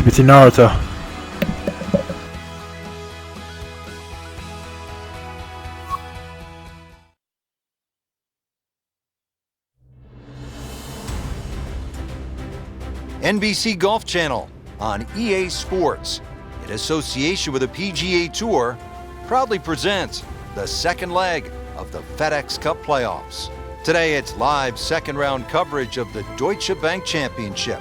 biti nota. NBC Golf Channel on EA Sports, in association with the PGA Tour, proudly presents the second leg of the FedEx Cup playoffs. Today it's live second round coverage of the Deutsche Bank Championship.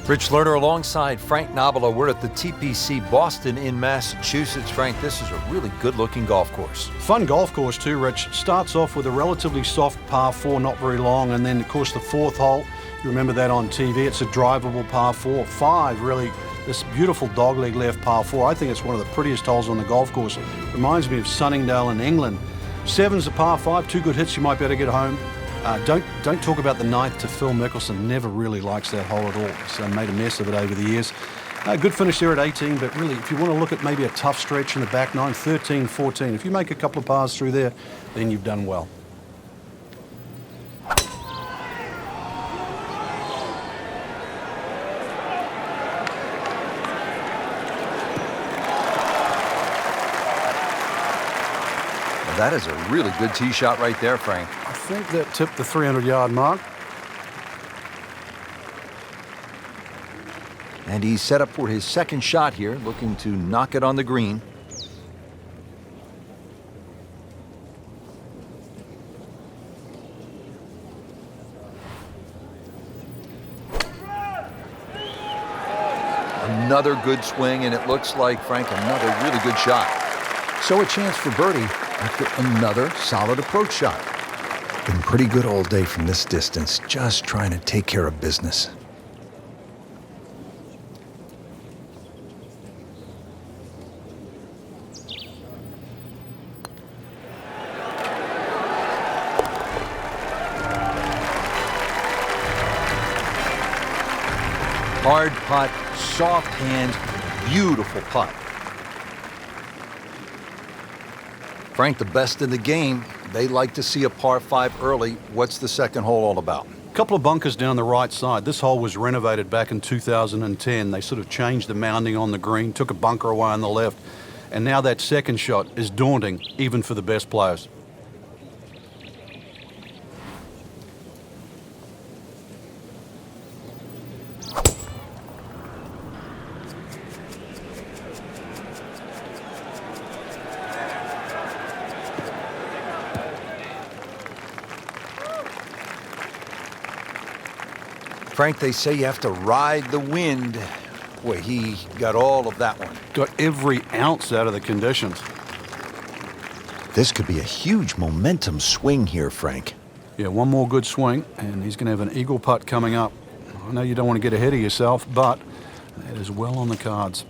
Rich Lerner alongside Frank Nobilo. We're at the TPC Boston in Massachusetts. Frank, this is a really good-looking golf course. Fun golf course too, Rich. Starts off with a relatively soft par 4, not very long, and then of course the fourth hole, you remember that on TV, it's a drivable par 4. 5, really, this beautiful dogleg left par 4. I think it's one of the prettiest holes on the golf course. It reminds me of Sunningdale in England. 7's a par 5, 2 good hits, you might be able to get home. Don't talk about the 9th to Phil Mickelson. Never really likes that hole at all. So made a mess of it over the years. Good finish there at 18, but really, if you want to look at maybe a tough stretch in the back 9, 13, 14, if you make a couple of pars through there, then you've done well. That is a really good tee shot right there, Frank. I think that tipped the 300-yard mark. And he's set up for his second shot here, looking to knock it on the green. Another good swing, and it looks like, Frank, another really good shot. So a chance for birdie after another solid approach shot. Been pretty good all day from this distance, just trying to take care of business. Hard putt, soft hand, beautiful putt. Frank, the best in the game, they like to see a par 5 early. What's the second hole all about? A couple of bunkers down the right side. This hole was renovated back in 2010. They sort of changed the mounding on the green, took a bunker away on the left, and now that second shot is daunting, even for the best players. Frank, they say you have to ride the wind. Boy, he got all of that one. Got every ounce out of the conditions. This could be a huge momentum swing here, Frank. Yeah, one more good swing, and he's going to have an eagle putt coming up. I know you don't want to get ahead of yourself, but that is well on the cards.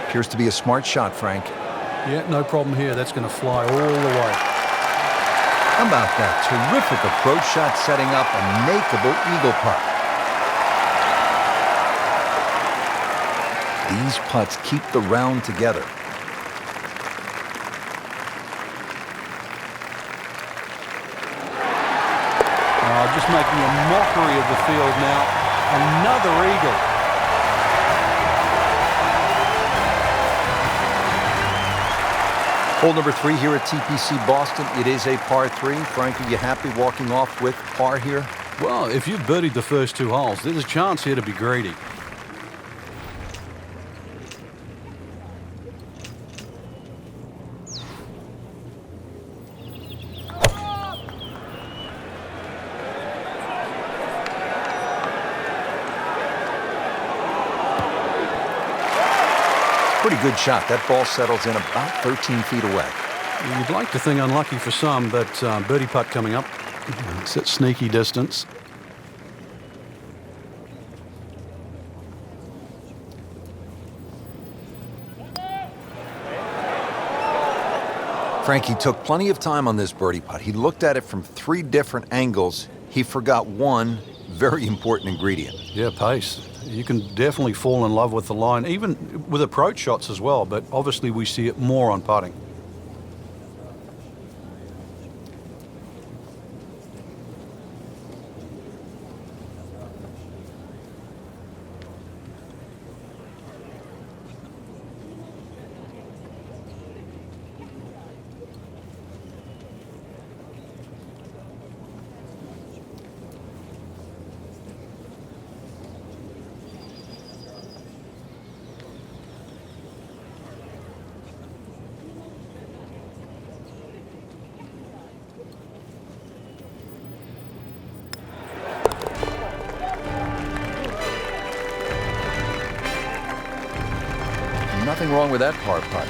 Appears to be a smart shot, Frank. Yeah, no problem here. That's going to fly all the way. How about that terrific approach shot setting up a makeable eagle putt? These putts keep the round together. Just making a mockery of the field now. Another eagle. Hole number 3 here at TPC Boston. It is a par 3. Frank, are you happy walking off with par here? Well, if you've birdied the first 2 holes, there's a chance here to be greedy. Pretty good shot. That ball settles in about 13 feet away. You'd like to think unlucky for some, but birdie putt coming up. It's at sneaky distance. Frankie took plenty of time on this birdie putt. He looked at it from 3 different angles. He forgot one very important ingredient. Yeah, pace. You can definitely fall in love with the line, even with approach shots as well, but obviously we see it more on putting. Nothing wrong with that par putt.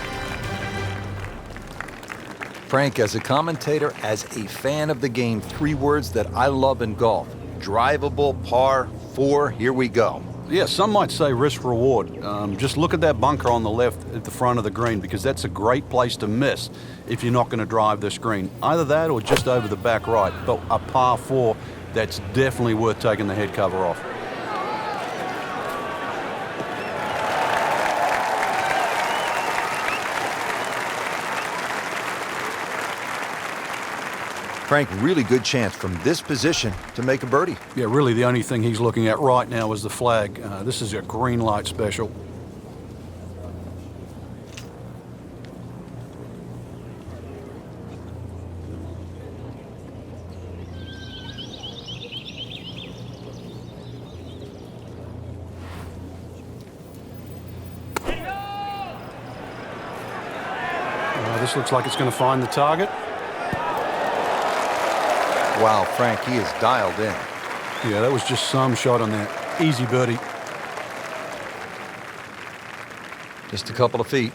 Frank, as a commentator, as a fan of the game, 3 words that I love in golf. Drivable par 4, here we go. Yeah, some might say risk reward. Just look at that bunker on the left at the front of the green, because that's a great place to miss if you're not going to drive this green. Either that or just over the back right. But a par 4, that's definitely worth taking the head cover off. Frank, really good chance from this position to make a birdie. Yeah, really the only thing he's looking at right now is the flag. This is a green light special. This looks like it's going to find the target. Wow, Frank, he is dialed in. Yeah, that was just some shot on that. Easy birdie. Just a couple of feet.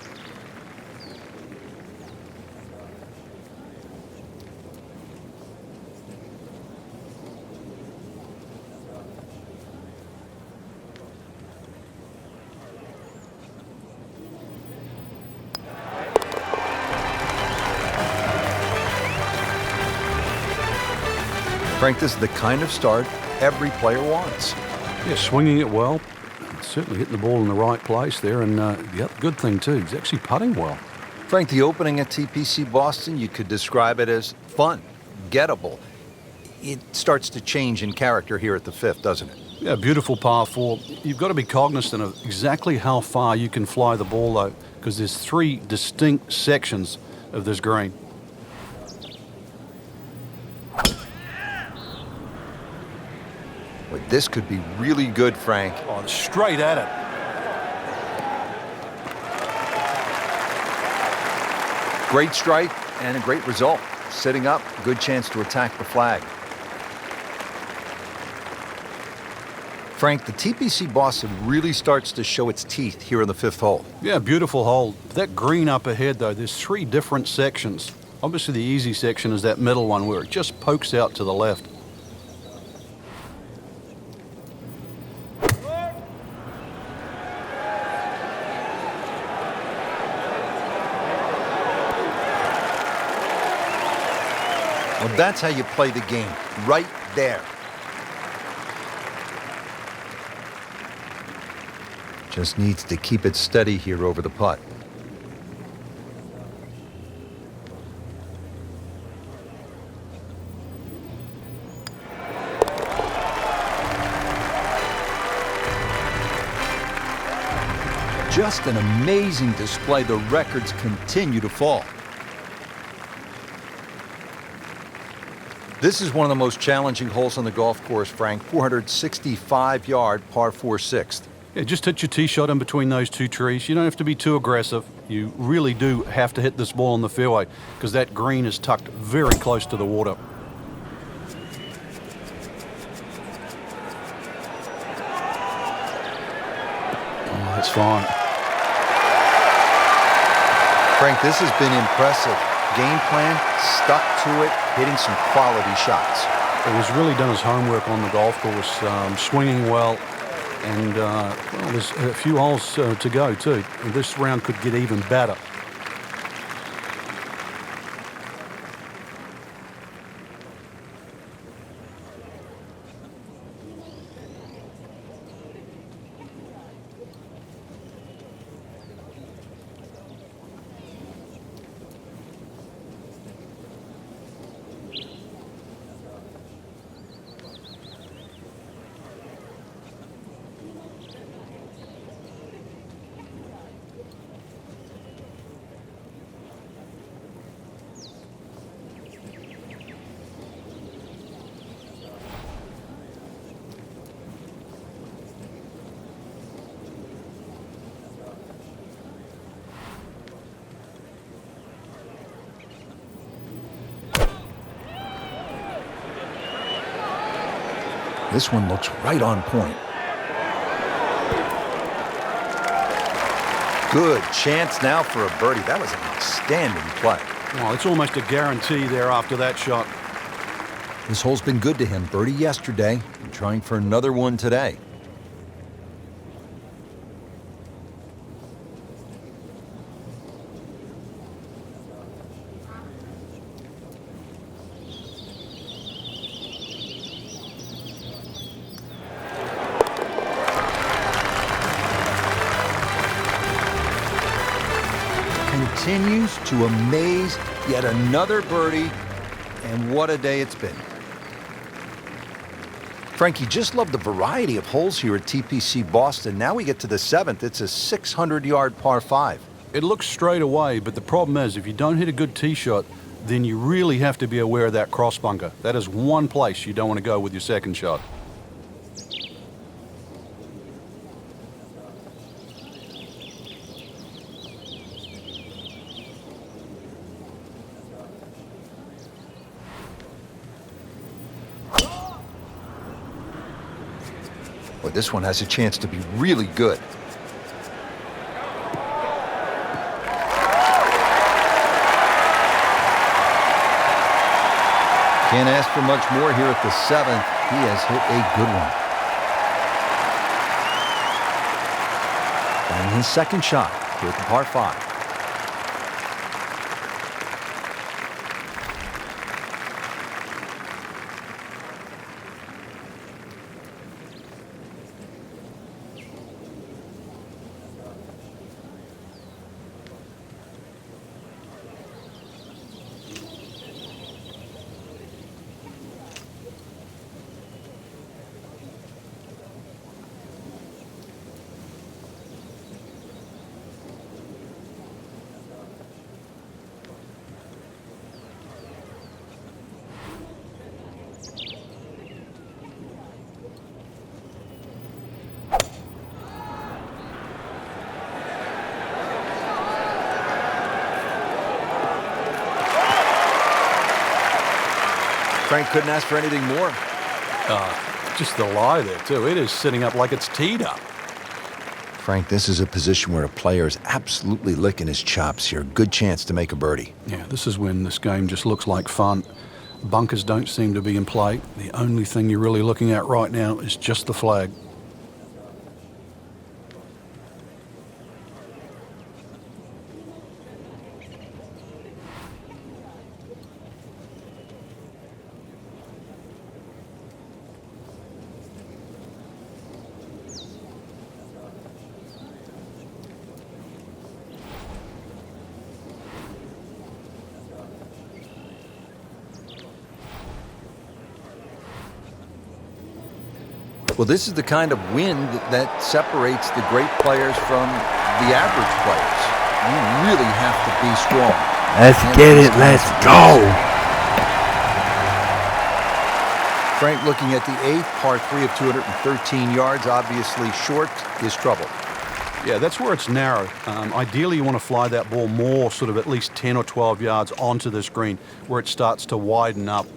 Frank, this is the kind of start every player wants. Yeah, swinging it well. Certainly hitting the ball in the right place there. And, yeah, good thing, too. He's actually putting well. Frank, the opening at TPC Boston, you could describe it as fun, gettable. It starts to change in character here at the 5th, doesn't it? Yeah, beautiful par 4. You've got to be cognizant of exactly how far you can fly the ball, though, because there's 3 distinct sections of this green. But this could be really good, Frank. Oh, straight at it. Great strike and a great result. Sitting up, good chance to attack the flag. Frank, the TPC Boston really starts to show its teeth here in the 5th hole. Yeah, beautiful hole. That green up ahead, though, there's 3 different sections. Obviously, the easy section is that middle one where it just pokes out to the left. Well, that's how you play the game, right there. Just needs to keep it steady here over the putt. Just an amazing display. The records continue to fall. This is one of the most challenging holes on the golf course, Frank. 465-yard par 4 6th. Yeah, just hit your tee shot in between those 2 trees. You don't have to be too aggressive. You really do have to hit this ball in the fairway because that green is tucked very close to the water. Oh, that's fine. Frank, this has been impressive. Game plan, stuck to it, hitting some quality shots. He has really done his homework on the golf course, swinging well, and well, there's a few holes to go too. And this round could get even better. This one looks right on point. Good chance now for a birdie. That was an outstanding play. Well, it's almost a guarantee there after that shot. This hole's been good to him. Birdie yesterday and trying for another one today. Continues to amaze. Yet another birdie, and what a day it's been. Frankie, just love the variety of holes here at TPC Boston. Now we get to the 7th. It's a 600-yard par 5. It looks straight away, but the problem is if you don't hit a good tee shot, then you really have to be aware of that cross bunker. That is one place you don't want to go with your second shot. Well, this one has a chance to be really good. Can't ask for much more here at the 7th. He has hit a good one. And his second shot here at the par 5. Frank couldn't ask for anything more. Just the lie there, too. It is sitting up like it's teed up. Frank, this is a position where a player is absolutely licking his chops here. Good chance to make a birdie. Yeah, this is when this game just looks like fun. Bunkers don't seem to be in play. The only thing you're really looking at right now is just the flag. Well, this is the kind of wind that separates the great players from the average players. You really have to be strong. Let's get it. Let's go. Frank, looking at the 8th, par 3 of 213 yards, obviously short is trouble. Yeah, that's where it's narrow. Ideally, you want to fly that ball more, sort of at least 10 or 12 yards onto this green, where it starts to widen up.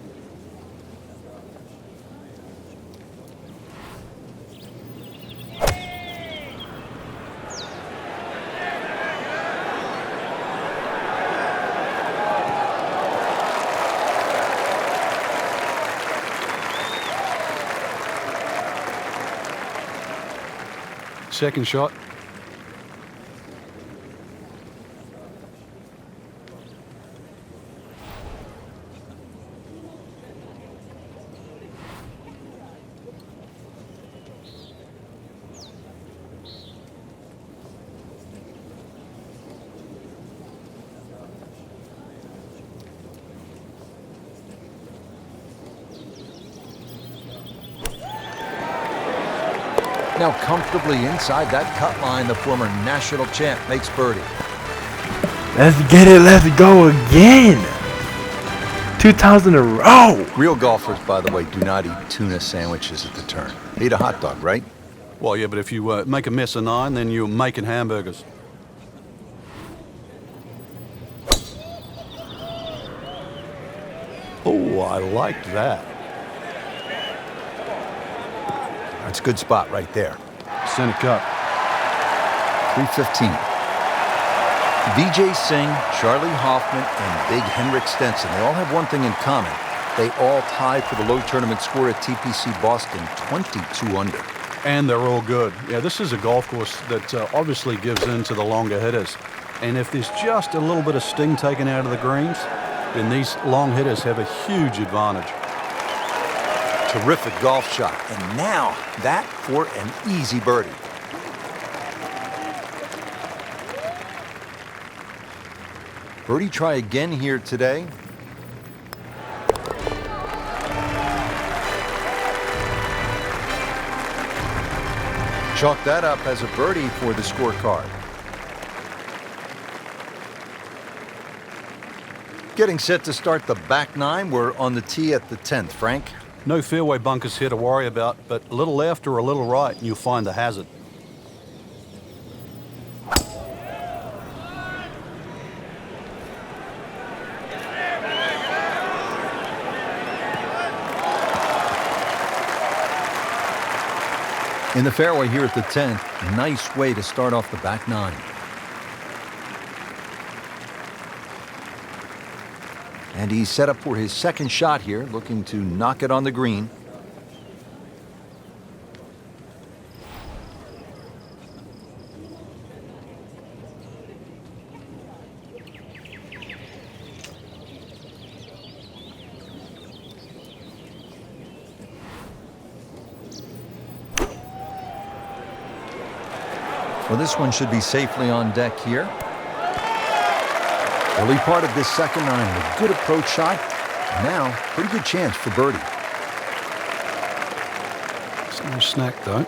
Second shot. Now comfortably inside that cut line, the former national champ makes birdie. Let's get it. Let's go again. 2,000 in a row. Real golfers, by the way, do not eat tuna sandwiches at the turn. They eat a hot dog, right? Well, yeah, but if you make a mess of 9, then you're making hamburgers. Oh, I like that. That's a good spot right there. Center cut. 315. Vijay Singh, Charlie Hoffman, and Big Henrik Stenson, they all have one thing in common. They all tied for the low tournament score at TPC Boston, 22 under. And they're all good. Yeah, this is a golf course that obviously gives in to the longer hitters. And if there's just a little bit of sting taken out of the greens, then these long hitters have a huge advantage. Terrific golf shot. And now that for an easy birdie. Birdie try again here today. Chalk that up as a birdie for the scorecard. Getting set to start the back nine. We're on the tee at the 10th, Frank. No fairway bunkers here to worry about, but a little left or a little right and you'll find the hazard. In the fairway here at the 10th, nice way to start off the back nine. And he's set up for his second shot here, looking to knock it on the green. Well, this one should be safely on deck here. Early part of this second nine, a good approach shot. Now, pretty good chance for birdie. It's no snack though.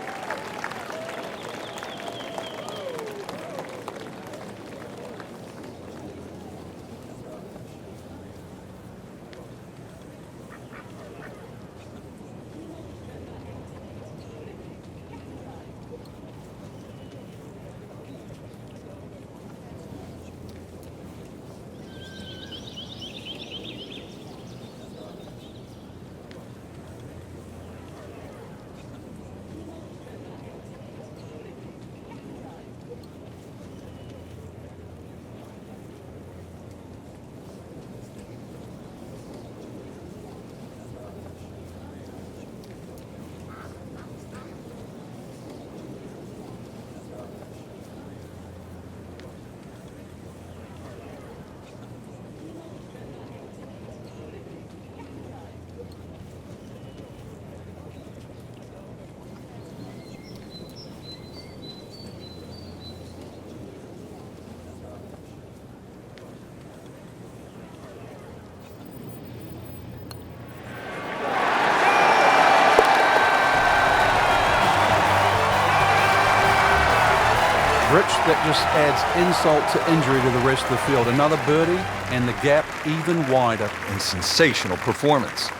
Rich, that just adds insult to injury to the rest of the field. Another birdie and the gap even wider. And sensational performance.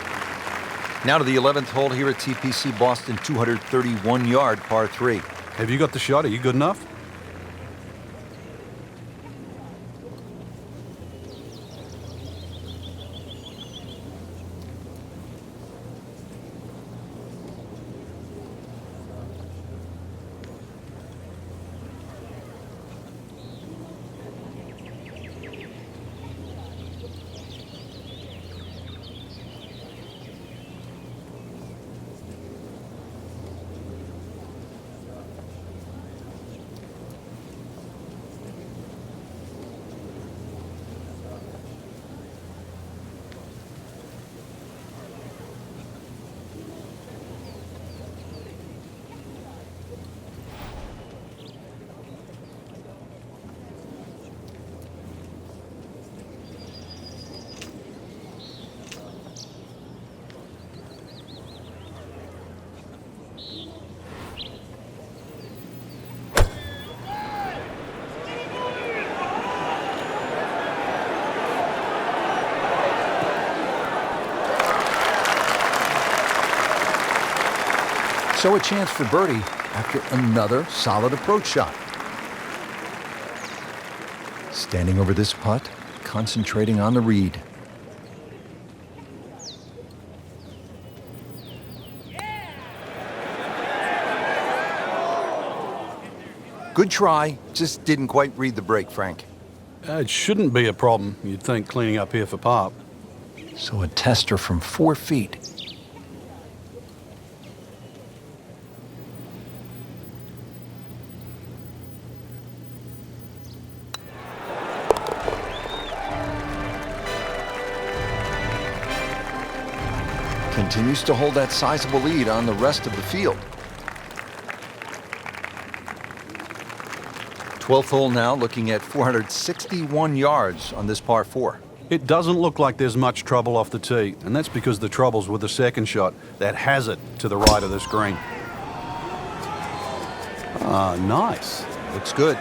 Now to the 11th hole here at TPC Boston, 231-yard par 3. Have you got the shot? Are you good enough? So a chance for birdie after another solid approach shot. Standing over this putt, concentrating on the read. Good try, just didn't quite read the break, Frank. It shouldn't be a problem, you'd think, cleaning up here for Pop. So a tester from 4 feet. Continues to hold that sizable lead on the rest of the field. 12th hole now, looking at 461 yards on this par 4. It doesn't look like there's much trouble off the tee, and that's because the trouble's with the second shot, that has it to the right of the screen. Ah, nice. Looks good.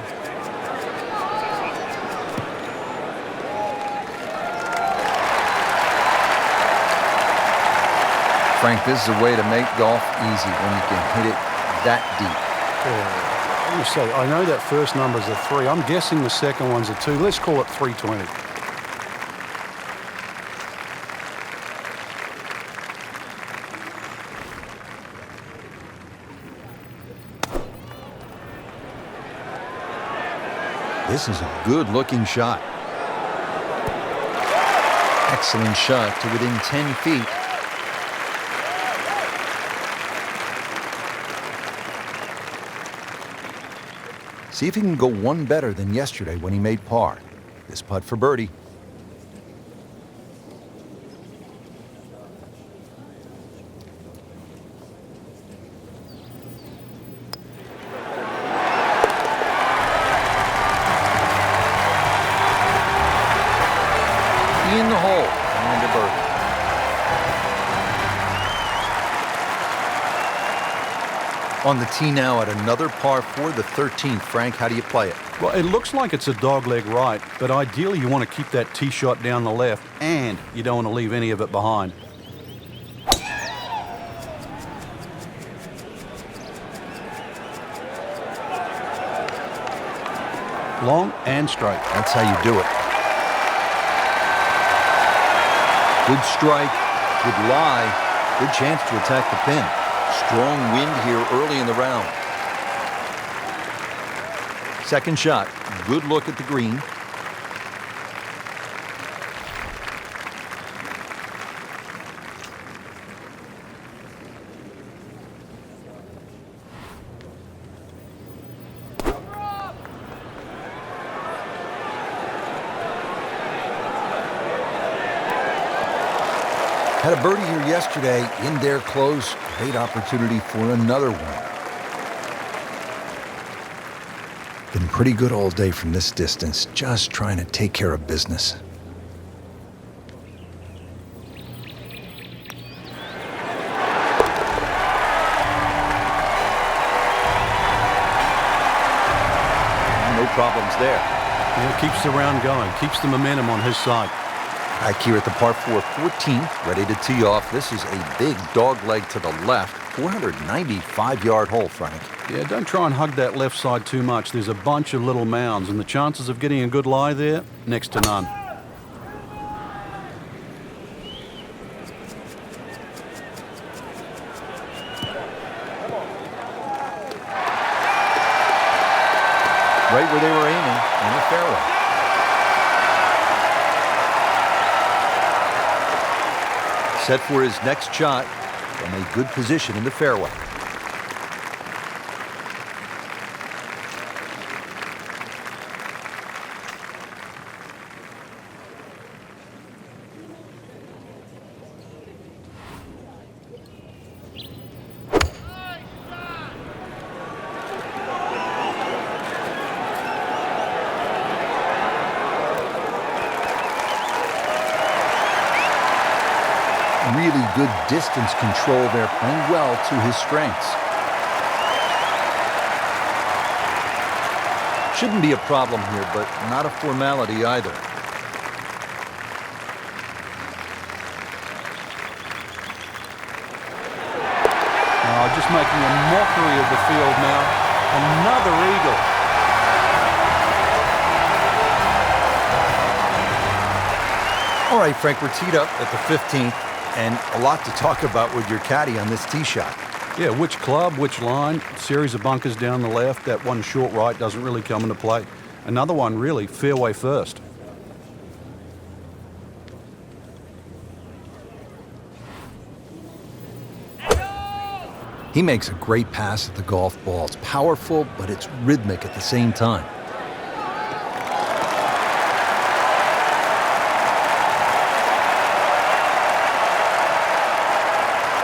Frank, this is a way to make golf easy when you can hit it that deep. Let me say, I know that first number's a 3. I'm guessing the second one's a 2. Let's call it 320. This is a good-looking shot. Excellent shot to within 10 feet. See if he can go one better than yesterday when he made par. This putt for birdie. In the hole and a birdie. On the tee now at another par 4, the 13th. Frank, how do you play it? Well, it looks like it's a dogleg right, but ideally you want to keep that tee shot down the left, and you don't want to leave any of it behind. Long and straight. That's how you do it. Good strike, good lie, good chance to attack the pin. Strong wind here early in the round. Second shot, good look at the green. Had a birdie here yesterday, in there close. Great opportunity for another one. Been pretty good all day from this distance, just trying to take care of business. No problems there. Yeah, keeps the round going, keeps the momentum on his side. Back here at the par 4 14th, ready to tee off. This is a big dog leg to the left. 495-yard hole, Frank. Yeah, don't try and hug that left side too much. There's a bunch of little mounds, and the chances of getting a good lie there, next to none. Right where they were aiming, in the fairway. Set for his next shot from a good position in the fairway. Really good distance control there, playing well to his strengths. Shouldn't be a problem here, but not a formality either. Just making a mockery of the field now. Another eagle. All right, Frank, we're teed up at the 15th, and a lot to talk about with your caddy on this tee shot. Yeah, which club, which line, series of bunkers down the left, that one short right doesn't really come into play. Another one really fairway first. He makes a great pass at the golf ball. It's powerful, but it's rhythmic at the same time.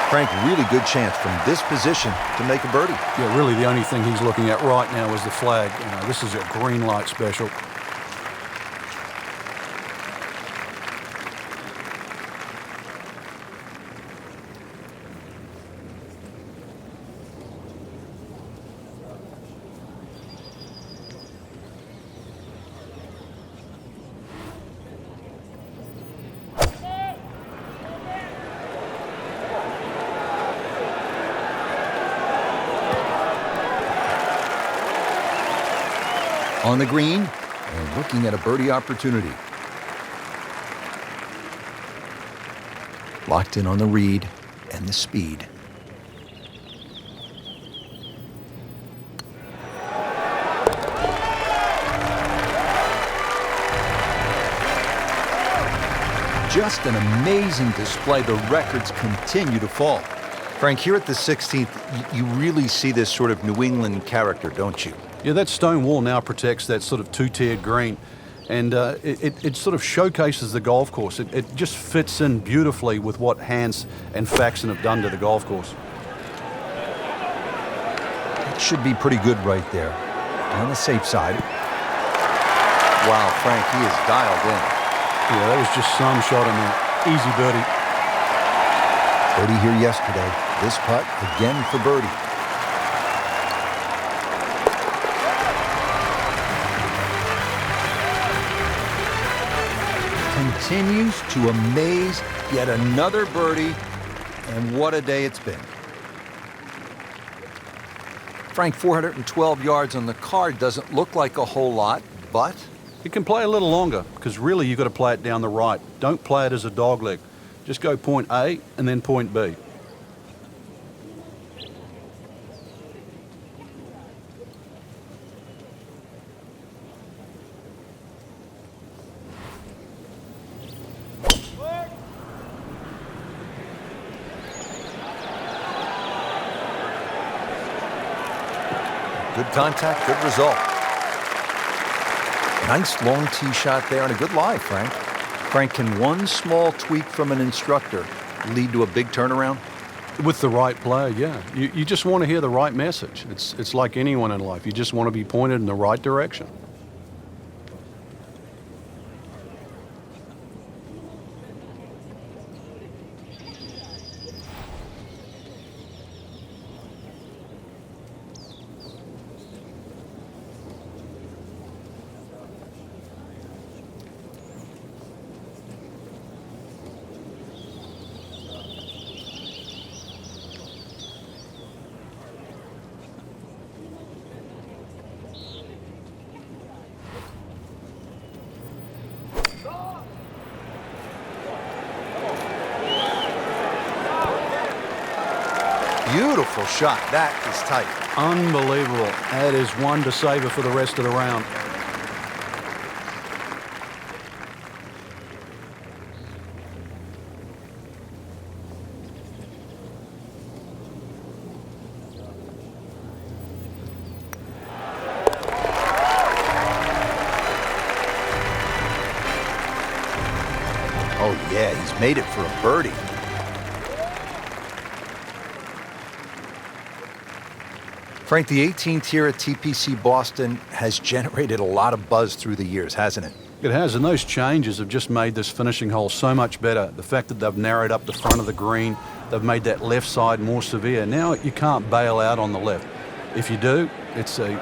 Frank, really good chance from this position to make a birdie. Yeah, really the only thing he's looking at right now is the flag. This is a green light special. On the green, and looking at a birdie opportunity. Locked in on the read and the speed. Just an amazing display. The records continue to fall. Frank, here at the 16th, you really see this sort of New England character, don't you? Yeah, that stone wall now protects that sort of two-tiered green, and it sort of showcases the golf course. It just fits in beautifully with what Hans and Faxon have done to the golf course. It should be pretty good right there. On the safe side. Wow, Frank, he is dialed in. Yeah, that was just some shot in there. Easy birdie. Birdie here yesterday. This putt again for birdie. Continues to amaze. Yet another birdie, and what a day it's been. Frank, 412 yards on the card doesn't look like a whole lot, but It can play a little longer, because really you've got to play it down the right. Don't play it as a dogleg. Just go point A and then point B. good contact, good result. Nice long tee shot there and a good lie, Frank. Frank, can one small tweak from an instructor lead to a big turnaround? With the right player, yeah. You just want to hear the right message. It's like anyone in life. You just want to be pointed in the right direction. Beautiful shot. That is tight. Unbelievable. That is one to savor for the rest of the round. Oh, yeah, he's made it for a birdie. Frank, the 18th here at TPC Boston has generated a lot of buzz through the years, hasn't it? It has, and those changes have just made this finishing hole so much better. The fact that they've narrowed up the front of the green, they've made that left side more severe. Now you can't bail out on the left. If you do, it's an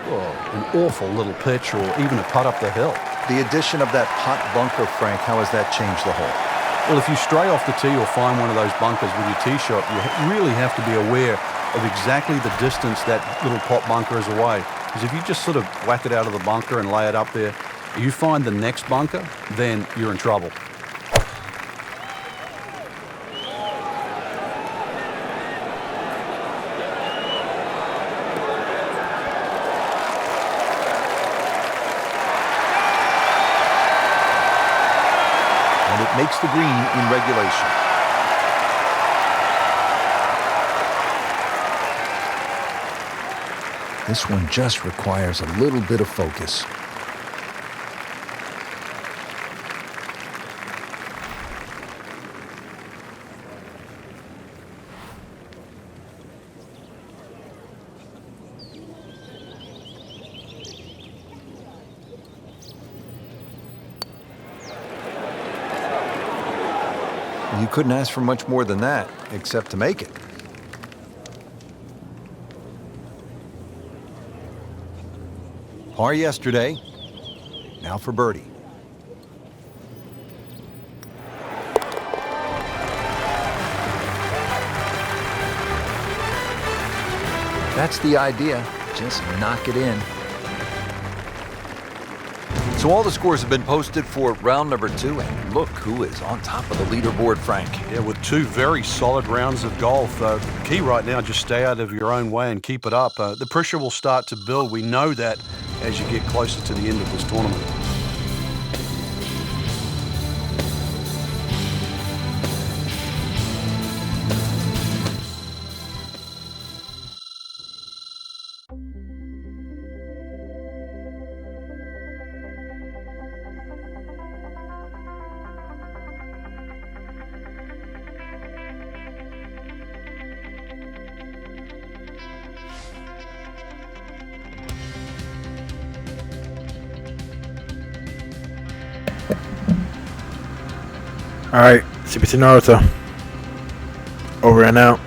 awful little pitch or even a putt up the hill. The addition of that pot bunker, Frank, how has that changed the hole? Well, if you stray off the tee or find one of those bunkers with your tee shot, you really have to be aware of exactly the distance that little pot bunker is away. Because if you just sort of whack it out of the bunker and lay it up there, you find the next bunker, then you're in trouble. makes the green in regulation. This one just requires a little bit of focus. You couldn't ask for much more than that, except to make it. Par yesterday, now for birdie. That's the idea, just knock it in. So all the scores have been posted for round number 2, and look who is on top of the leaderboard, Frank. Yeah, with 2 very solid rounds of golf. The key right now, just stay out of your own way and keep it up. The pressure will start to build. We know that as you get closer to the end of this tournament. Alright, CPC Naruto. Over and out.